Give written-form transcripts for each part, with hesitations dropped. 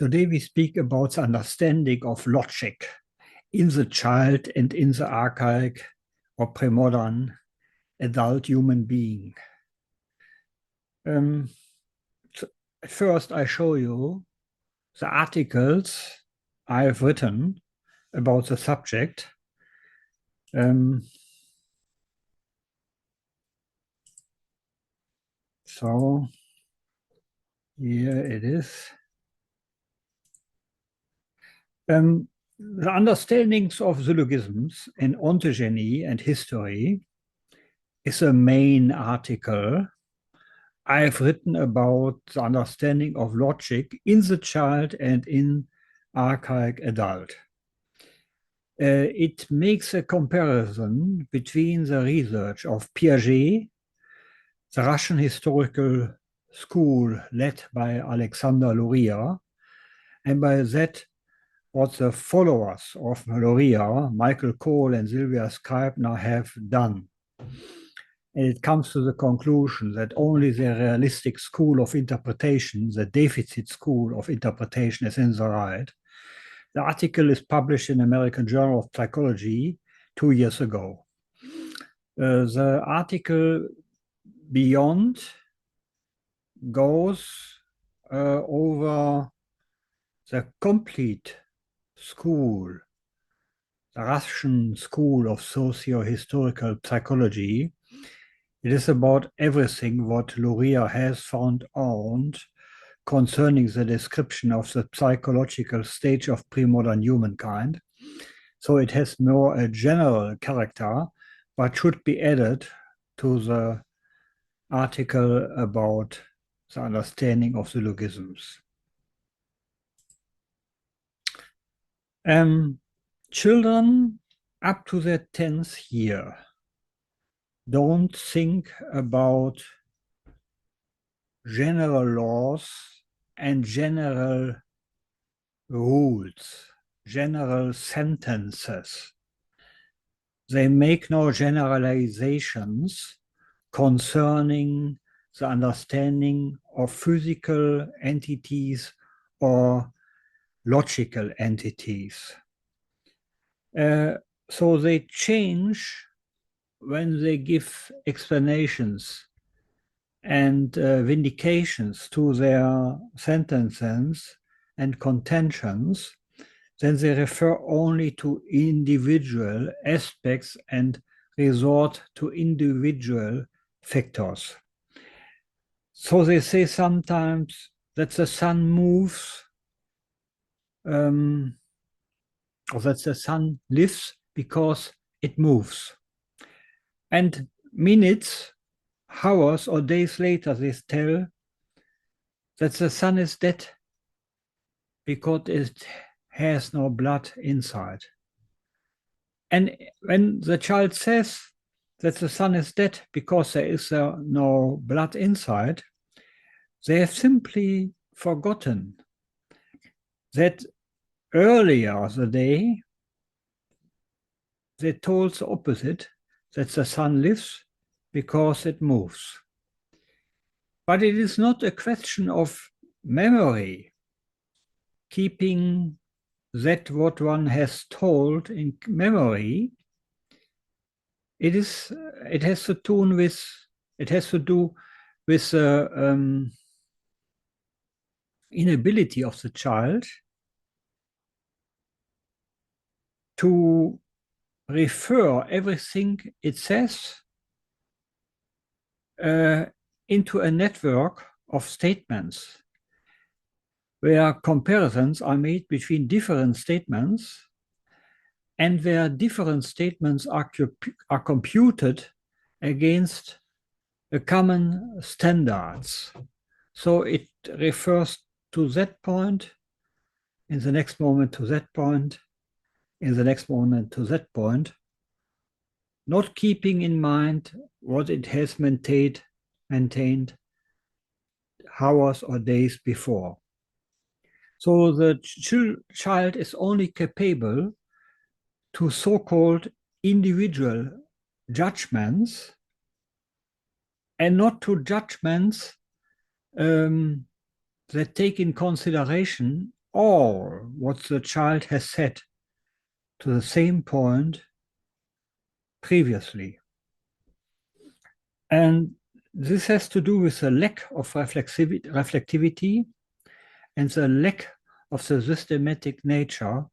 Today we speak about the understanding of logic in the child and in the archaic or premodern adult human being. First, I show you the articles I have written about the subject. So here it is. The understandings of syllogisms in ontogeny and history is a main article I've written about the understanding of logic in the child and in archaic adult. It makes a comparison between the research of Piaget, the Russian historical school led by Alexander Luria, and by that what the followers of Luria, Michael Kohl and Sylvia Scribner, have done. And it comes to the conclusion that only the realistic school of interpretation, the deficit school of interpretation, is in the right. The article is published in American Journal of Psychology 2 years ago. The article beyond goes over the complete school, the Russian school of socio-historical psychology. It is about everything what Luria has found out concerning the description of the psychological stage of premodern humankind. So it has more a general character, but should be added to the article about the understanding of syllogisms. Children up to their 10th year don't think about general laws and general rules, general sentences. They make no generalizations concerning the understanding of physical entities or logical entities. So they change when they give explanations and vindications to their sentences and contentions. Then they refer only to individual aspects and resort to individual factors. So they say sometimes that the sun moves, or that the sun lives because it moves. And minutes, hours, or days later, they tell that the sun is dead because it has no blood inside. And when the child says that the sun is dead because there is no blood inside, they have simply forgotten that earlier the day they told the opposite, that the sun lives because it moves. But it is not a question of memory, keeping that what one has told in memory. It has to do with the inability of the child to refer everything it says into a network of statements where comparisons are made between different statements and where different statements are computed against a common standards. So it refers to that point, in the next moment to that point, in the next moment to that point, not keeping in mind what it has maintained hours or days before. So the child is only capable to so-called individual judgments and not to judgments that take in consideration all what the child has said to the same point previously. And this has to do with the lack of reflectivity and the lack of the systematic nature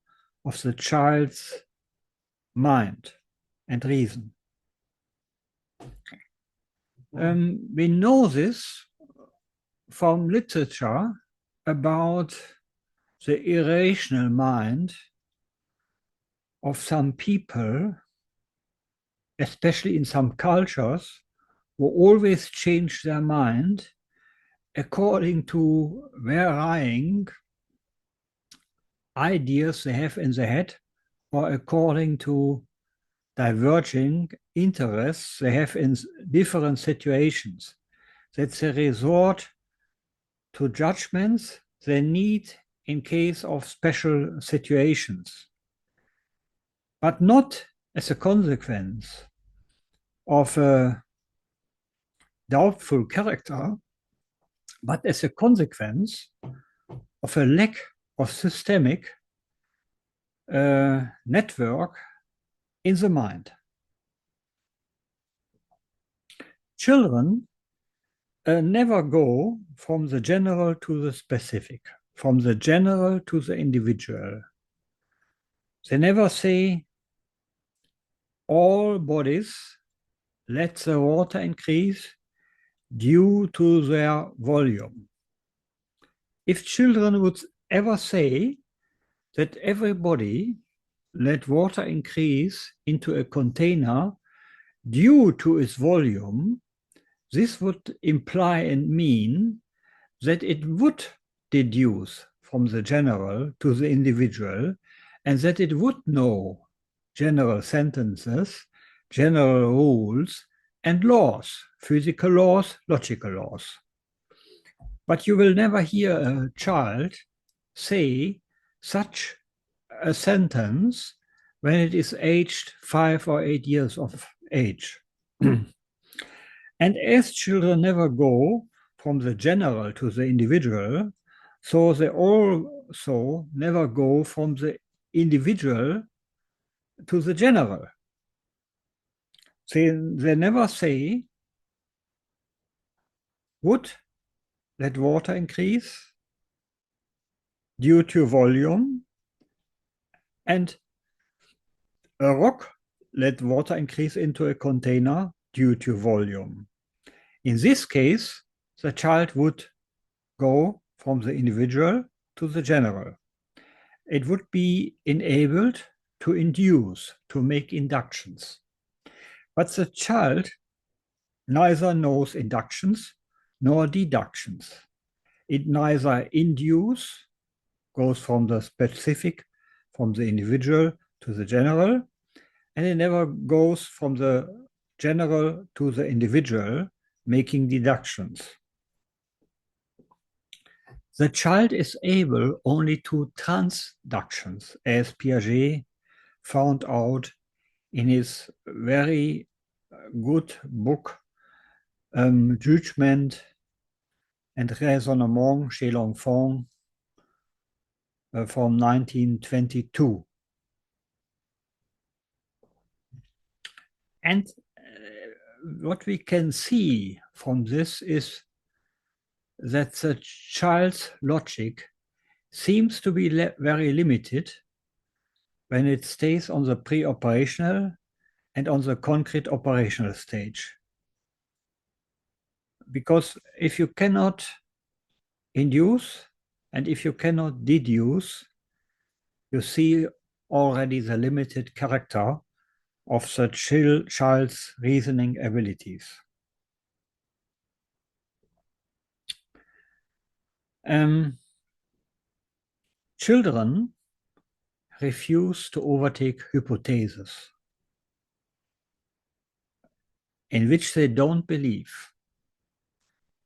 of the child's mind and reason. We know this from literature about the irrational mind of some people, especially in some cultures, who always change their mind according to varying ideas they have in their head or according to diverging interests they have in different situations. That they resort to judgments they need in case of special situations, but not as a consequence of a doubtful character, but as a consequence of a lack of systemic network in the mind. Children never go from the general to the specific, from the general to the individual. They never say, all bodies let the water increase due to their volume. If children would ever say that everybody let water increase into a container due to its volume, this would imply and mean that it would deduce from the general to the individual, and that it would know general sentences, general rules, and laws, physical laws, logical laws. But you will never hear a child say such a sentence when it is aged 5 or 8 years of age. And as children never go from the general to the individual, so they also never go from the individual to the general. They never say, would let water increase due to volume, and a rock let water increase into a container due to volume. In this case, the child would go from the individual to the general. It would be enabled to induce, to make inductions. But the child neither knows inductions nor deductions. It neither induce, goes from the specific, from the individual to the general, and it never goes from the general to the individual, making deductions. The child is able only to transductions, as Piaget found out in his very good book, Jugement and Raisonnement chez l'enfant, from 1922. And what we can see from this is that the child's logic seems to be very limited when it stays on the pre-operational and on the concrete operational stage. Because if you cannot induce and if you cannot deduce, you see already the limited character of the child's reasoning abilities. Children refuse to overtake hypotheses in which they don't believe.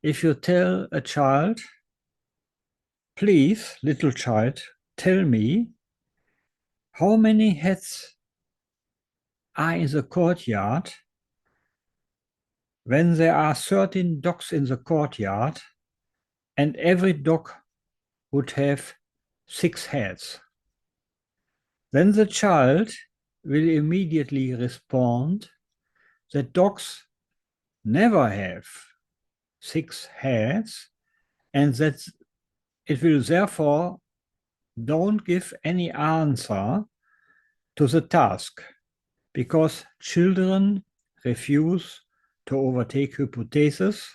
If you tell a child, please, little child, tell me how many heads are in the courtyard when there are 13 dogs in the courtyard, and every dog would have 6 heads. Then the child will immediately respond that dogs never have 6 heads, and that it will therefore don't give any answer to the task, because children refuse to overtake hypotheses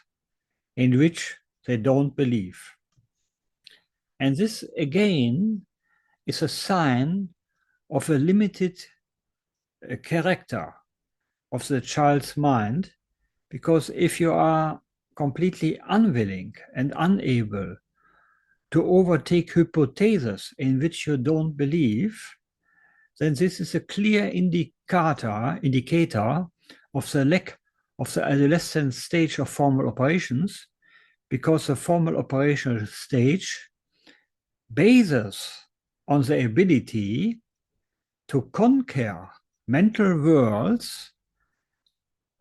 in which they don't believe. And this again is a sign of a limited character of the child's mind, because if you are completely unwilling and unable to overtake hypotheses in which you don't believe, then this is a clear indicator of the lack of the adolescent stage of formal operations, because the formal operational stage bases on the ability to conquer mental worlds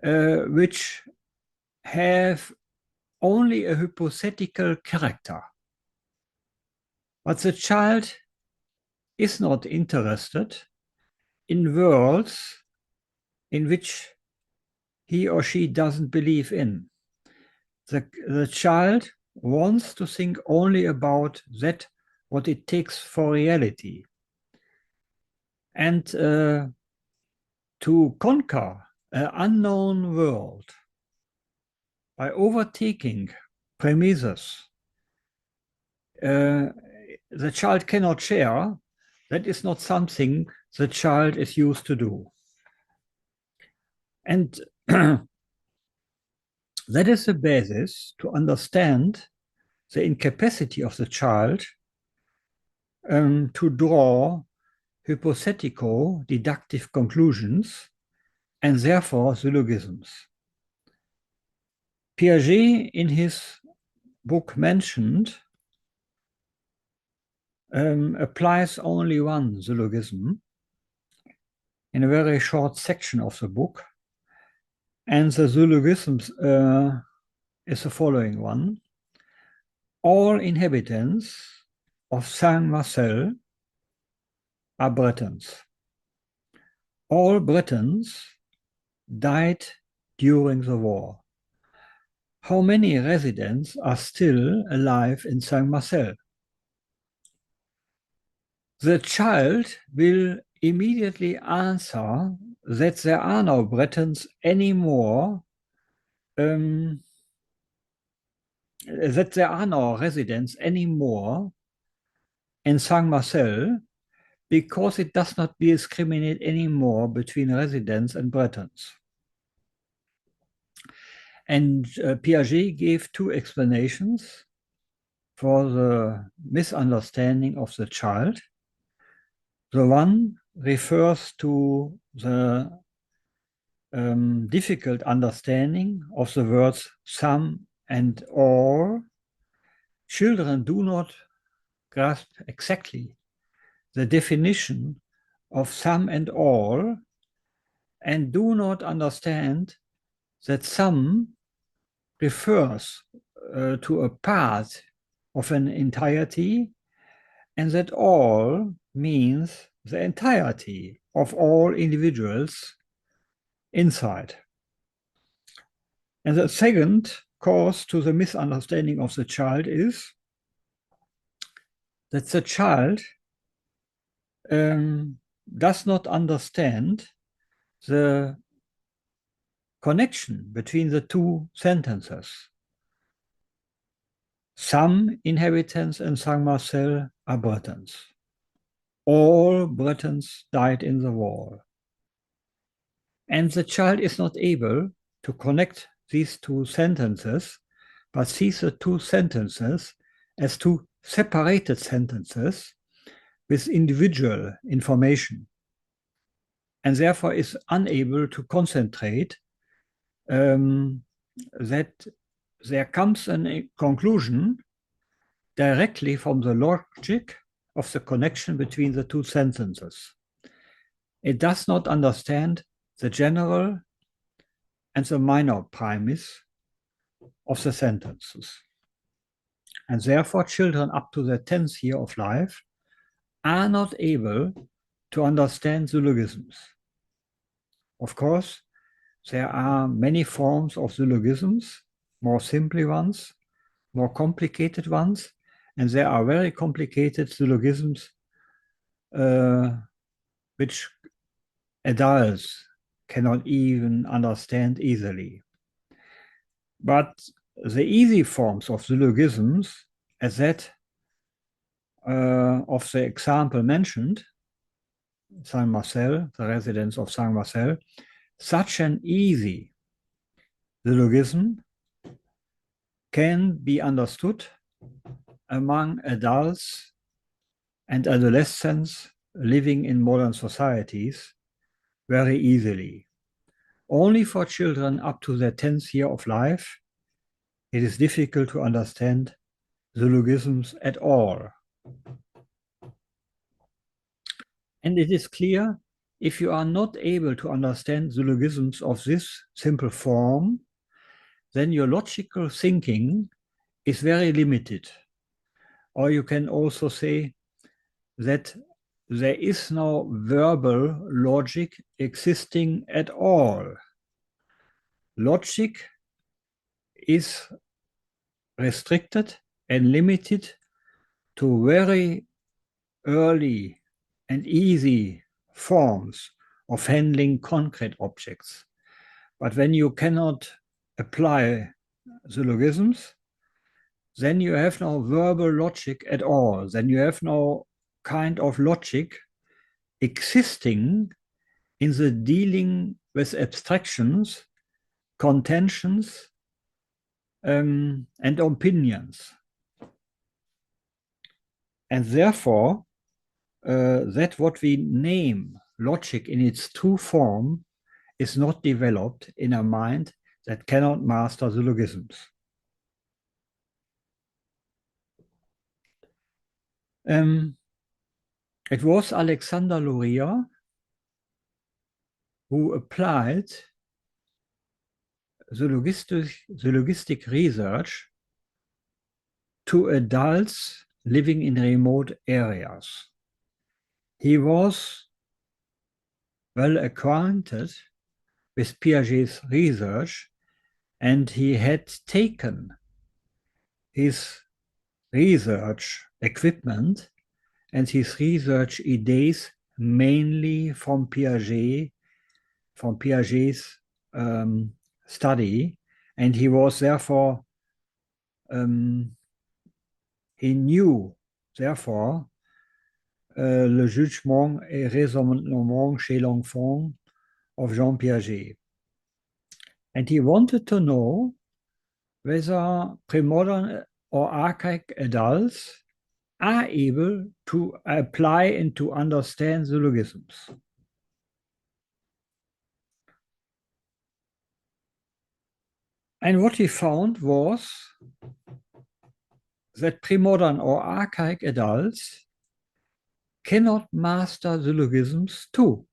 which have only a hypothetical character. But the child is not interested in worlds in which he or she doesn't believe in. The child wants to think only about that what it takes for reality. And to conquer an unknown world by overtaking premises the child cannot share, that is not something the child is used to do. And that is the basis to understand the incapacity of the child to draw hypothetical deductive conclusions and therefore syllogisms. Piaget, in his book mentioned, applies only one syllogism in a very short section of the book. And the syllogism is the following one. All inhabitants of Saint-Marcel are Bretons. All Bretons died during the war. How many residents are still alive in Saint-Marcel? The child will immediately answer that there are no Bretons anymore, that there are no residents anymore in Saint-Marcel, because it does not discriminate anymore between residents and Bretons. And Piaget gave 2 explanations for the misunderstanding of the child. The one refers to the difficult understanding of the words some and all. Children do not grasp exactly the definition of some and all, and do not understand that some refers to a part of an entirety, and that all means the entirety of all individuals inside. And the second cause to the misunderstanding of the child is that the child does not understand the connection between the 2 sentences. Some inhabitants in Saint-Marcel are Bretons. All Bretons died in the war. And the child is not able to connect these 2 sentences, but sees the 2 sentences as 2 separated sentences with individual information, and therefore is unable to concentrate that there comes a conclusion directly from the logic of the connection between the 2 sentences. It does not understand the general and the minor premise of the sentences. And therefore, children up to their 10th year of life are not able to understand syllogisms. Of course, there are many forms of syllogisms, more simple ones, more complicated ones, and there are very complicated syllogisms which adults cannot even understand easily. But the easy forms of syllogisms, as that of the example mentioned, Saint Marcel, the residence of Saint Marcel, such an easy syllogism can be understood among adults and adolescents living in modern societies very easily. Only for children up to their 10th year of life, it is difficult to understand syllogisms at all. And it is clear, if you are not able to understand syllogisms of this simple form, then your logical thinking is very limited. Or you can also say that there is no verbal logic existing at all. Logic is restricted and limited to very early and easy forms of handling concrete objects. But when you cannot apply syllogisms, then you have no verbal logic at all. Then you have no kind of logic existing in the dealing with abstractions, contentions, and opinions. And therefore, that what we name logic in its true form is not developed in a mind that cannot master syllogisms. It was Alexander Luria who applied syllogistic research to adults living in remote areas. He was well acquainted with Piaget's research, and he had taken his research equipment and his research ideas mainly from Piaget's study, and he was therefore, he knew therefore le jugement et raisonnement chez l'enfant of Jean Piaget. And he wanted to know whether premodern or archaic adults are able to apply and to understand syllogisms. And what he found was that premodern or archaic adults cannot master syllogisms too.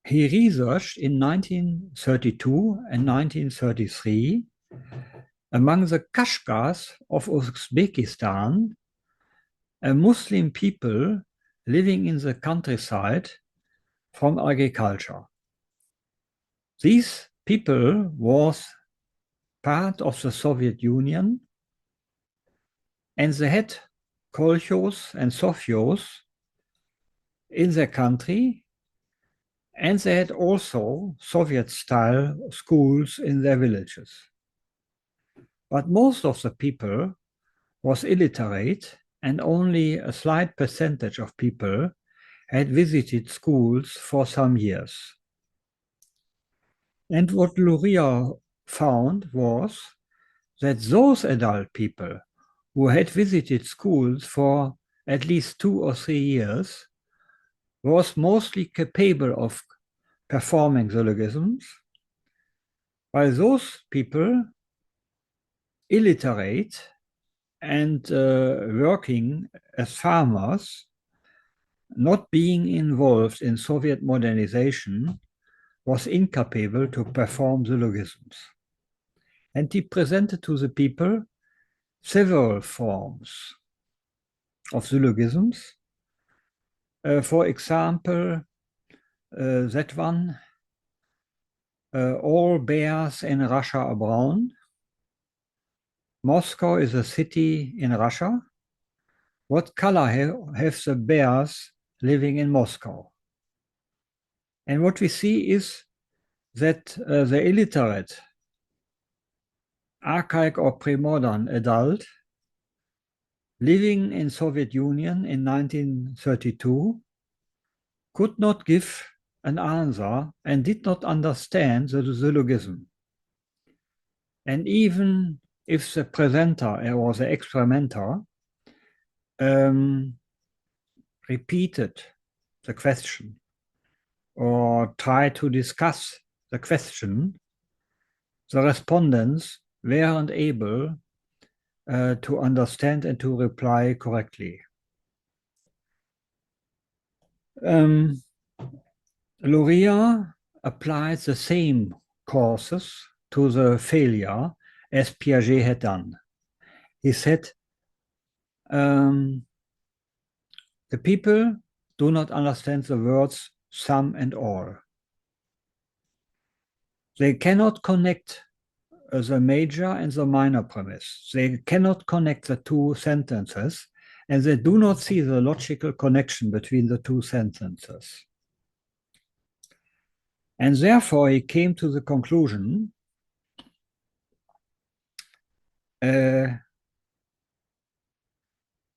He researched in 1932 and 1933 among the Kashgars of Uzbekistan, a Muslim people living in the countryside from agriculture. These people was part of the Soviet Union, and they had kolkhos and sovkhos in their country, and they had also Soviet-style schools in their villages. But most of the people was illiterate, and only a slight percentage of people had visited schools for some years. And what Luria found was that those adult people who had visited schools for at least 2 or 3 years was mostly capable of performing syllogisms, while those people, illiterate and working as farmers, not being involved in Soviet modernization, was incapable to perform syllogisms. And he presented to the people several forms of syllogisms. For example, that one, all bears in Russia are brown. Moscow is a city in Russia. What color have the bears living in Moscow? And what we see is that the illiterate, archaic or premodern adult living in Soviet Union in 1932 could not give an answer and did not understand the syllogism. And even if the presenter or the experimenter repeated the question or tried to discuss the question, the respondents weren't able to understand and to reply correctly. Luria applied the same causes to the failure as Piaget had done. He said, the people do not understand the words some and all. They cannot connect the major and the minor premise. They cannot connect the two sentences, and they do not see the logical connection between the two sentences. And therefore, he came to the conclusion that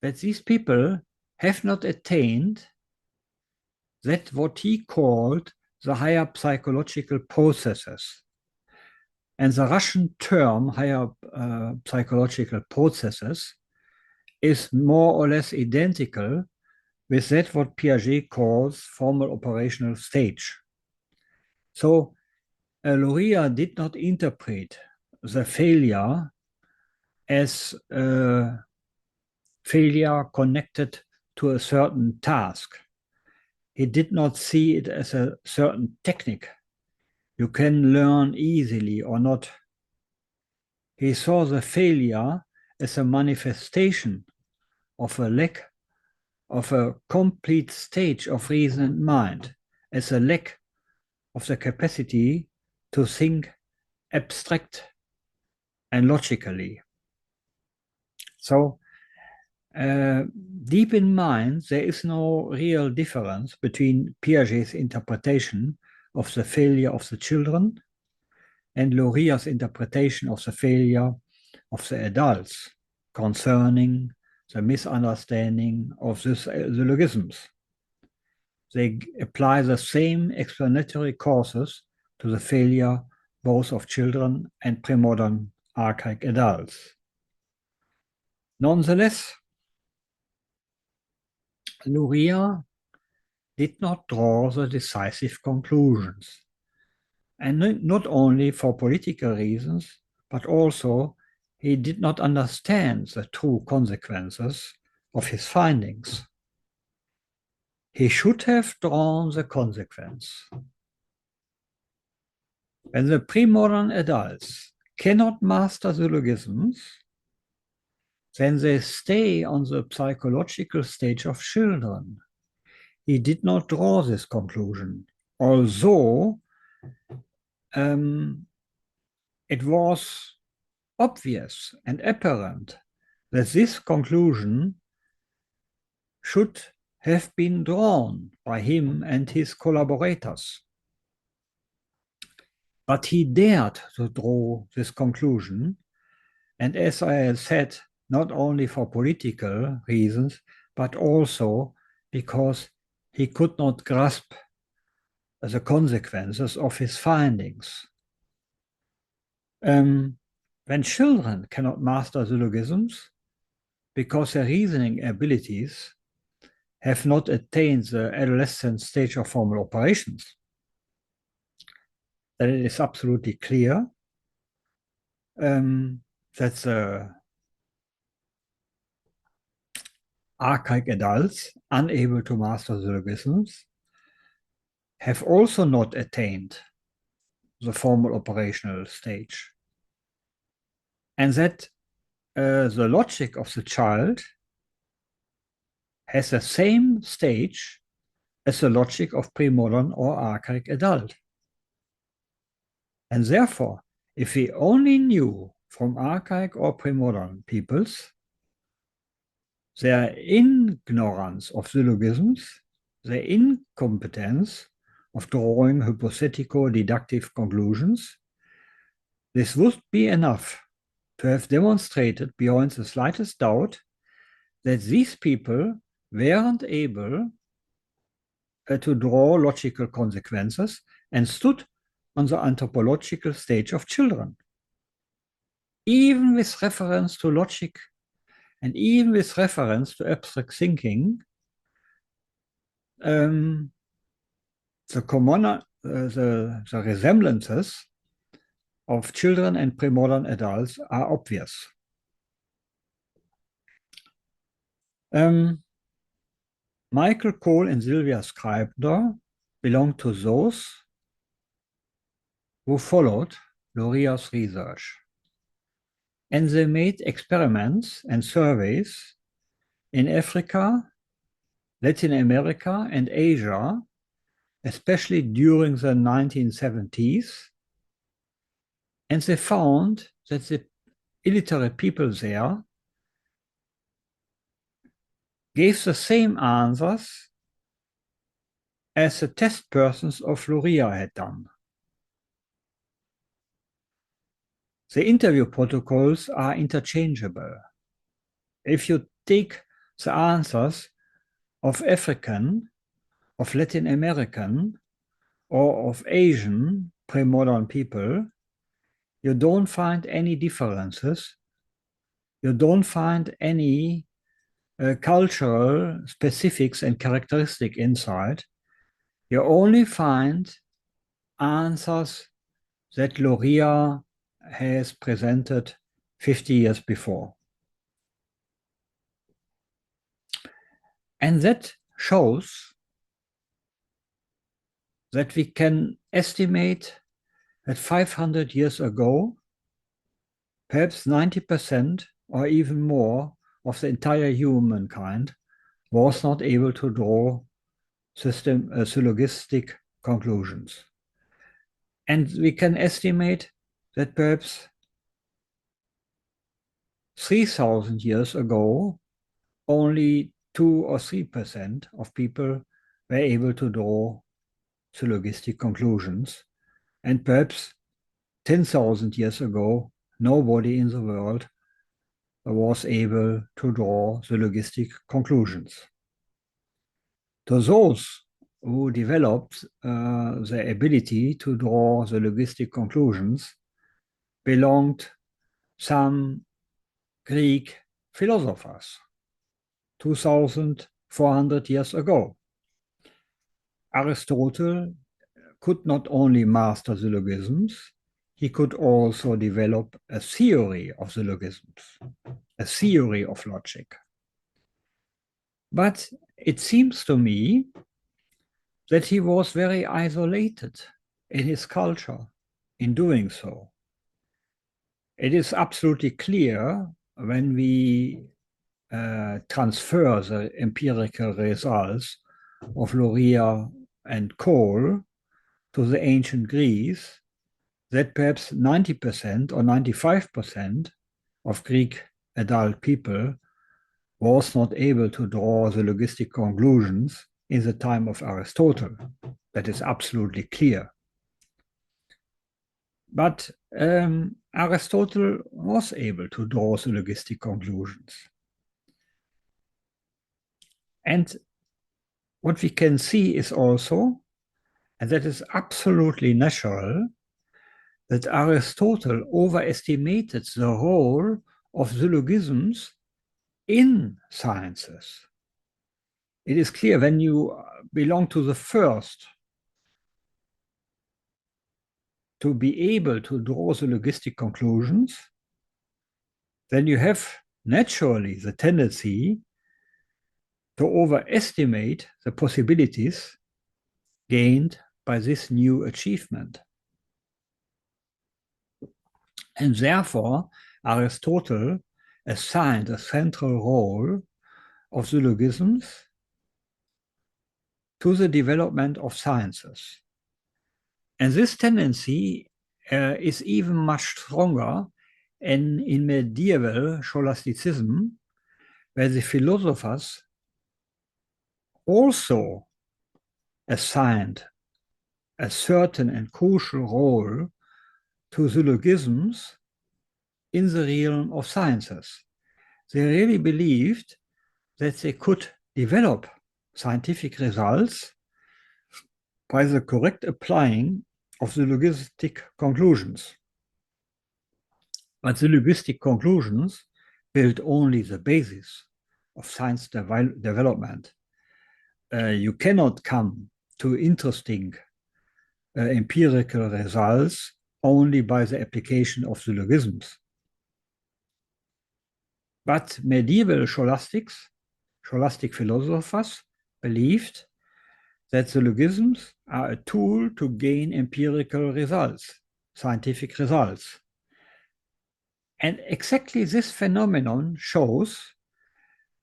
these people have not attained that what he called the higher psychological processes. And the Russian term higher psychological processes is more or less identical with that what Piaget calls formal operational stage. So Luria did not interpret the failure as a failure connected to a certain task. He did not see it as a certain technique you can learn easily or not. He saw the failure as a manifestation of a lack of a complete stage of reason and mind, as a lack of the capacity to think abstract and logically. So deep in mind, there is no real difference between Piaget's interpretation of the failure of the children and Luria's interpretation of the failure of the adults concerning the misunderstanding of the syllogisms. They apply the same explanatory causes to the failure both of children and premodern archaic adults. Nonetheless, Luria did not draw the decisive conclusions, and not only for political reasons, but also he did not understand the true consequences of his findings. He should have drawn the consequence. When the premodern adults cannot master syllogisms, then they stay on the psychological stage of children. He did not draw this conclusion, although it was obvious and apparent that this conclusion should have been drawn by him and his collaborators. But he dared to draw this conclusion, and as I said, not only for political reasons, but also because he could not grasp the consequences of his findings. When children cannot master syllogisms because their reasoning abilities have not attained the adolescent stage of formal operations, then it is absolutely clear that the archaic adults unable to master syllogisms have also not attained the formal operational stage. And that the logic of the child has the same stage as the logic of premodern or archaic adult. And therefore, if we only knew from archaic or premodern peoples their ignorance of syllogisms, their incompetence of drawing hypothetical deductive conclusions, this would be enough to have demonstrated beyond the slightest doubt that these people weren't able to draw logical consequences and stood on the anthropological stage of children. Even with reference to logic and even with reference to abstract thinking, the resemblances of children and premodern adults are obvious. Michael Cole and Sylvia Scribner belong to those who followed Loria's research. And they made experiments and surveys in Africa, Latin America, and Asia, especially during the 1970s. And they found that the illiterate people there gave the same answers as the test persons of Loria had done. The interview protocols are interchangeable. If you take the answers of African, of Latin American, or of Asian pre-modern people, you don't find any differences. You don't find any cultural specifics and characteristic inside. You only find answers that Loria has presented 50 years before. And that shows that we can estimate that 500 years ago, perhaps 90% or even more of the entire humankind was not able to draw syllogistic conclusions. And we can estimate that perhaps 3,000 years ago, only 2 or 3% of people were able to draw syllogistic conclusions. And perhaps 10,000 years ago, nobody in the world was able to draw syllogistic conclusions. To those who developed the ability to draw syllogistic conclusions belonged some Greek philosophers 2,400 years ago. Aristotle could not only master syllogisms, he could also develop a theory of syllogisms, a theory of logic. But it seems to me that he was very isolated in his culture in doing so. It is absolutely clear when we transfer the empirical results of Loria and Cole to the ancient Greece, that perhaps 90% or 95% of Greek adult people was not able to draw syllogistic conclusions in the time of Aristotle. That is absolutely clear. But Aristotle was able to draw syllogistic conclusions. And what we can see is also, and that is absolutely natural, that Aristotle overestimated the role of syllogisms in sciences. It is clear when you belong to the first to be able to draw syllogistic conclusions, then you have naturally the tendency to overestimate the possibilities gained by this new achievement. And therefore, Aristotle assigned a central role of syllogisms to the development of sciences. And this tendency is even much stronger in medieval scholasticism, where the philosophers also assigned a certain and crucial role to syllogisms in the realm of sciences. They really believed that they could develop scientific results by the correct applying of syllogistic conclusions. But syllogistic conclusions build only the basis of science development. You cannot come to interesting empirical results only by the application of syllogisms. But medieval scholastic philosophers believed that syllogisms are a tool to gain empirical results, scientific results. And exactly this phenomenon shows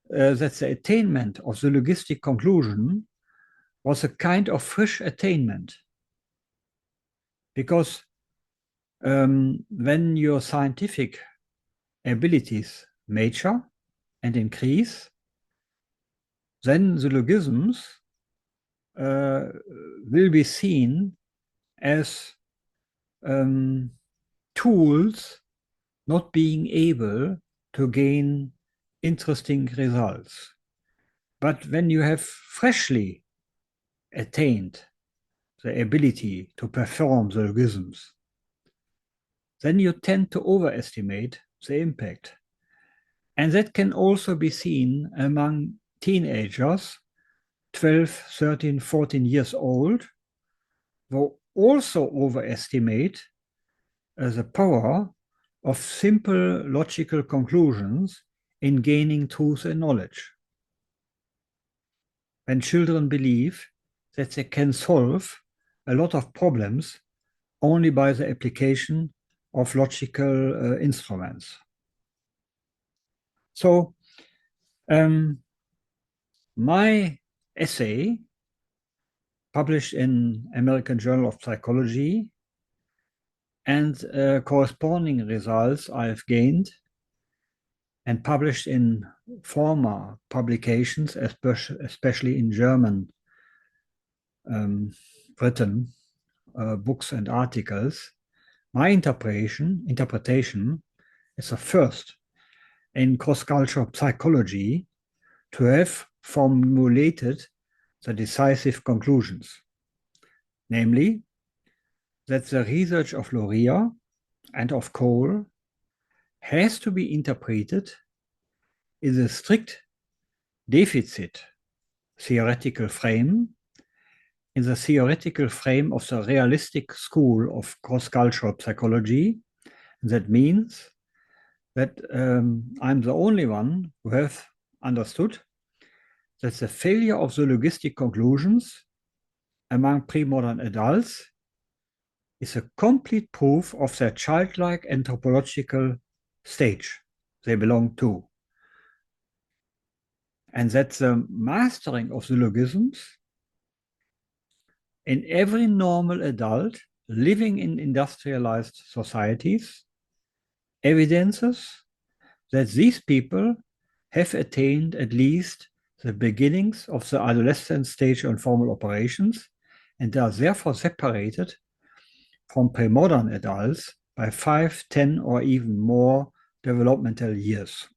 that the attainment of syllogistic conclusion was a kind of fresh attainment. Because when your scientific abilities mature and increase, then syllogisms will be seen as tools not being able to gain interesting results. But when you have freshly attained the ability to perform syllogisms, then you tend to overestimate the impact. And that can also be seen among teenagers, 12, 13, 14 years old, who also overestimate the power of simple logical conclusions in gaining truth and knowledge. When children believe that they can solve a lot of problems only by the application of logical instruments. So my essay, published in American Journal of Psychology, and corresponding results I've gained and published in former publications, especially in German, written books and articles. My interpretation is the first in cross-cultural psychology to have formulated the decisive conclusions, namely that the research of Luria and of Cole has to be interpreted in the strict deficit theoretical frame, in the theoretical frame of the realistic school of cross-cultural psychology. That means that I'm the only one who have understood that the failure of syllogistic conclusions among premodern adults is a complete proof of their childlike anthropological stage they belong to. And that the mastering of syllogisms in every normal adult living in industrialized societies evidences that these people have attained at least the beginnings of the adolescent stage on formal operations and are therefore separated from premodern adults by 5, 10, or even more developmental years.